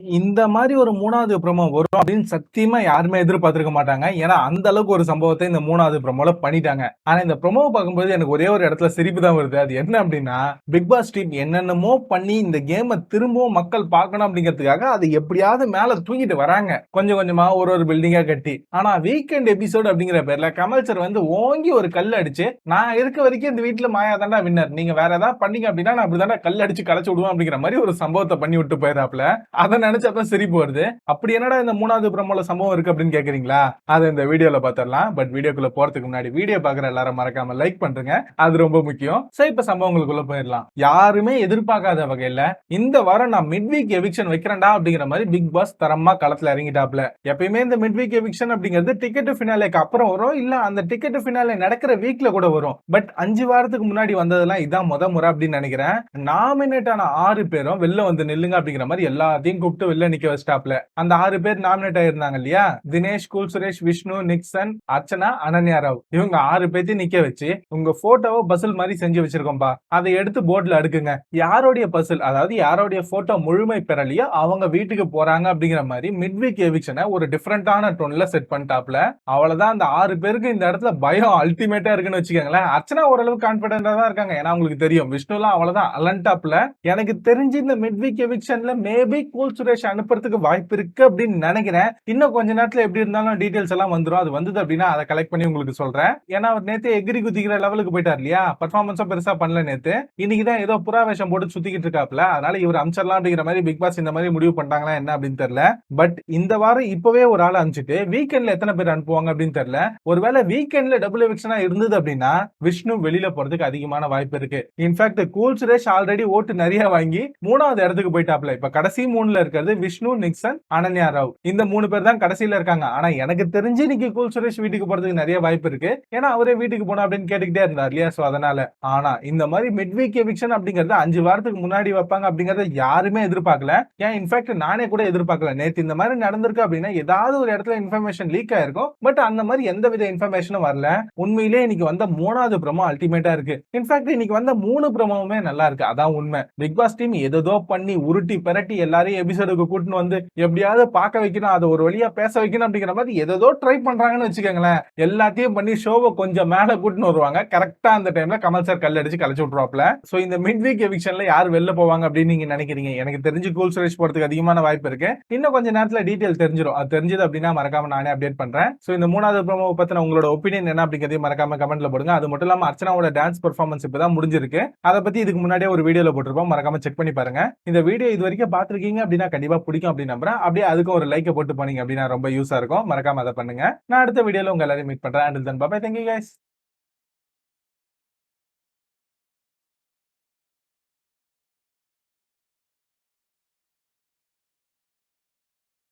இந்த மாரி ஒரு 3வது ப்ரோமோ வரும் அப்படின்னு சத்தியமா யாருமே எதிர்பார்த்திருக்க மாட்டாங்க. ஏன்னா, அந்த அளவுக்கு ஒரு சம்பவத்த இந்த 3வது ப்ரோமோல பண்ணிட்டாங்க. ஆனா, இந்த ப்ரோமோவ பார்க்கும்போது எனக்கு ஒரே ஒரு இடத்துல சிரிப்பு தான் வருது. அது என்ன அப்படின்னா, பிக் பாஸ் டீம் என்னென்னமோ பண்ணி இந்த கேம திரும்பவும் மக்கள் பார்க்கணும் அப்படிங்கிறதுக்காக அத எப்படியாவது மேல தூக்கிட்டு வராங்க. கொஞ்சம் கொஞ்சமா ஒரு பில்டிங்கா கட்டி. ஆனா, வீக்கெண்ட் எபிசோட் அப்படிங்கிற பேர்ல கமல் சார் வந்து ஓங்கி ஒரு கல் அடிச்சு, நான் இருக்க வரைக்கும் இந்த வீட்ல மாயா தான்டா வின்னர். நீங்க வேற ஏதாவது பண்ணீங்க அப்படின்னா, நான் அப்படி தான்டா கல் அடிச்சு கலச்சு விடுவேன் அப்படிங்கிற மாரி ஒரு சம்பவத்த பண்ணி விட்டு போயிறாப்ல. அத நினைச்சப்ப சிரிப்பு வருது. அப்படி என்னடா இந்த 3வது ப்ரோமோல சம்பவம் இருக்கு அப்படின்னு கேக்குறீங்களா? அத இந்த வீடியோல பாத்துரலாம். பட் வீடியோக்குள்ள போறதுக்கு முன்னாடி வீடியோ பாக்குற எல்லாரும் மறக்காம லைக் பண்றீங்க. அது ரொம்ப முக்கியம். சோ இப்ப சம்பவங்களுக்குள்ள போயிரலாம். யாருமே எதிர்பார்க்காத வகையில இந்த வாரம் நான் மிட் வீக் எவிக்ஷன் வைக்கிறேன்டா அப்படிங்கிற மாதிரி பிக் பாஸ் தரமா களத்துல இறங்கிட்டாப்ல. எப்பயுமே இந்த மிட் வீக் எவிக்ஷன் அப்படிங்கிறது டிக்கெட் ஃபினாலேக்கு அப்புறம் வரும். இல்ல அந்த டிக்கெட் ஃபினாலே நடக்கிற வீக்ல கூட வரும். பட் 5 வாரத்துக்கு முன்னாடி வந்ததெல்லாம் இதான் முறை அப்படின்னு நினைக்கிறேன். நாமினேட் ஆன 6 பேரும் வெளில வந்து நில்லுங்க அப்படிங்கிற மாதிரி எல்லாத்தையும் கூப்பிட்டு வெளில நிக்க வச்சிட்டாப்ல. அந்த 6 பேர் நாமினேட் ஆயிருந்தாங்க இல்லையா? Dinesh, cool Suresh, Vishnu, Nixon, Archana, Ananya Rao. இவங்க 6 பேத்தையும் நிக்க வச்சு உங்க போட்டோவை பசில் மாதிரி செஞ்சு வச்சிருக்கோம்பா. அதை எடுத்து போர்டுல அடுக்குங்க. யாரோடைய பசில், அதாவது யாரோடைய போட்டோ முழுமை பெறலையோ அவங்க வீட்டுக்கு போறாங்க அப்படிங்கிற மாதிரி மிட் வீக் எவிக்ஷனை ஒரு டிஃபரெண்டான டோன்ல செட் பண்ணிட்டாப்ல. அவ்வளவுதான். அந்த 6 பேருக்கு இந்த இடத்துல பயம் அல்டிமேட்டா இருக்குன்னு வச்சுக்கோங்களேன். அர்ச்சனா ஓரளவு கான்பிடென்டா தான் இருக்காங்க. ஏன்னா உங்களுக்கு தெரியும் விஷ்ணுலாம் அவ்வளவுதான் அலன்டாப்ல. எனக்கு தெரிஞ்சு இந்த மிட் வீக் எவிக்ஷன்ல மேபி கூல் சுரேஷ் அனுப்புறதுக்கு வாய்ப்பு இருக்கு அப்படின்னு நினைக்கிறேன். இன்னும் கொஞ்ச நேரத்துல எப்படி இருந்தாலும் டீடைல்ஸ் எல்லாம் வந்துரும். அது வந்தது அப்படின்னா அதை கலெக்ட் பண்ணி உங்களுக்கு சொல்றேன். ஏன்னா அவர் நேத்து எகிரி குதிக்கிற லெவலுக்கு போயிட்டார் இல்லையா? பர்ஃபார்மன்ஸும் பெருசா பண்ணல நேத்து. இன்னைக்குதான் ஏதோ புறா வேஷம் போட்டு சுத்திக்கிட்டு இருக்காப்ல. அதனால இவர் அமிச்சிடலாம் அப்படிங்கிற மாதிரி பிக் பாஸ் இந்த மாதிரி முடிவு பண்ணிட்டாங்களா என்ன அப்படின்னு தெரியல. பட் இந்த வாரம் இப்பவே ஒரு ஆள் அனுப்பிச்சிட்டு வீக்கெண்ட்ல எத்தனை பேர் அனுப்புவாங்க அப்படின்னு தெரியல. ஒருவேளை வீக்கெண்ட்ல டபுள் எவிக்ஷனா இருந்தது அப்படின்னா விஷ்ணு வெளியில போறதுக்கு அதிகமான வாய்ப்பு இருக்கு. இன்ஃபேக்ட் கூல் சுரேஷ் ஆல்ரெடி ஓட்டு நிறைய வாங்கி 3வது இடத்துக்கு போயிட்டாப்ல. இப்ப கடைசி 3ல இருக்கிறது விஷ்ணு, நிக்சன், அனன்யா ராவ். இந்த 3 பேர் தான் கடைசியில இருக்காங்க. ஆனா எனக்கு தெரிஞ்சு இன்னைக்கு கூல் சுரேஷ் வீட்டுக்கு போறதுக்கு நிறைய வாய்ப்பு இருக்கு. ஏன்னா அவரே வீட்டுக்கு போனா அப்படின்னு கேட்டுக்கிட்டே இருந்தார் இல்லையா? சோ அதனால. ஆனா இந்த மாதிரி மிட் வீக் எவிக்ஷன் அப்படிங்கறது 5 வாரத்துக்கு முன்னாடி வைப்பாங்க அப்படிங்கறத யாருமே எதிர்பார்க்கல. ஏன் இன்ஃபேக்ட் நானே கூட எதிர்பார்க்கல. நேத்து இந்த மாதிரி நடந்திருக்கு அப்படின்னா ஏதாவது ஒரு இடத்துல இன்ஃபர்மேஷன் லீக் ஆயிருக்கும். பட் அந்த மாதிரி எந்த வித இன்ஃபர்மேஷனும் வரல. உண்மையிலேயே இன்னைக்கு வந்த 3வது ப்ரோமோ அல்டிமேட்டா இருக்கு. இன்ஃபேக்ட் இன்னைக்கு வந்த 3 ப்ரோமோவுமே நல்லா இருக்கு. அதான் உண்மை. பிக் பாஸ் டீம் ஏதோ பண்ணி உருட்டி பெரட்டி எல்லாரையும் எபிசோடுக்கு கூட்டின்னு வந்து எப்படியாவது பார்க்க வைக்கணும், அதை ஒரு வழியா பேச வைக்கணும் அப்படிங்கிற மாதிரி ஏதோ ட்ரை பண்றாங்கன்னு வச்சுக்கோங்களேன். எல்லாத்தையும் பண்ணி ஷோவை கொஞ்சம் மேல கூட்டின்னு வருவாங்க. கரெக்டா அந்த டைம்ல கமல் சார் கல் அடிச்சு கலைச்சு விட்டுருவாப்ல. சோ இந்த மிட் வீக் எவிக்ஷன்ல யார் வெளில போவாங்க அப்படின்னு நீங்க நினைக்கிறீங்க? எனக்கு தெரிஞ்சு கூல் சுரேஷ் போறதுக்கு அதிகமான வாய்ப்பு இருக்கு. இன்னும் கொஞ்ச நேரத்துல டீடைல் தெரிஞ்சிடும். அது தெரிஞ்சது அப்படின்னா மறக்காம நானே அப்டேட் பண்றேன். சோ இந்த 3வது ப்ரோமோ பத்தின உங்களோட ஒப்பீனியன் என்ன அப்படிங்கறதையும் மறக்காம கமெண்ட்ல போடுங்க. அது மட்டும் இல்லாம அர்ச்சனாவோட டான்ஸ் பெர்ஃபார்மன்ஸ் இப்பதான் முடிஞ்சிருக்கு. அதை பத்தி இதுக்கு முன்னாடியே ஒரு வீடியோல போட்டிருப்போம். மறக்காம செக் பண்ணி பாருங்க. இந்த வீடியோ இது வரைக்கும் பாத்துருக்கீங்க அப்படின்னா கண்டிப்பா பிடிக்கும் அப்படின்னு நம்புறேன். அப்படியே அதுக்கு ஒரு லைக் போட்டு போனீங்க அப்படின்னா ரொம்ப யூஸா இருக்கும். மறக்காம அதை பண்ணுங்க. நான் அடுத்த வீடியோல உங்க எல்லாரையும் மீட் பண்றேன். Until then, bye bye. Thank you guys.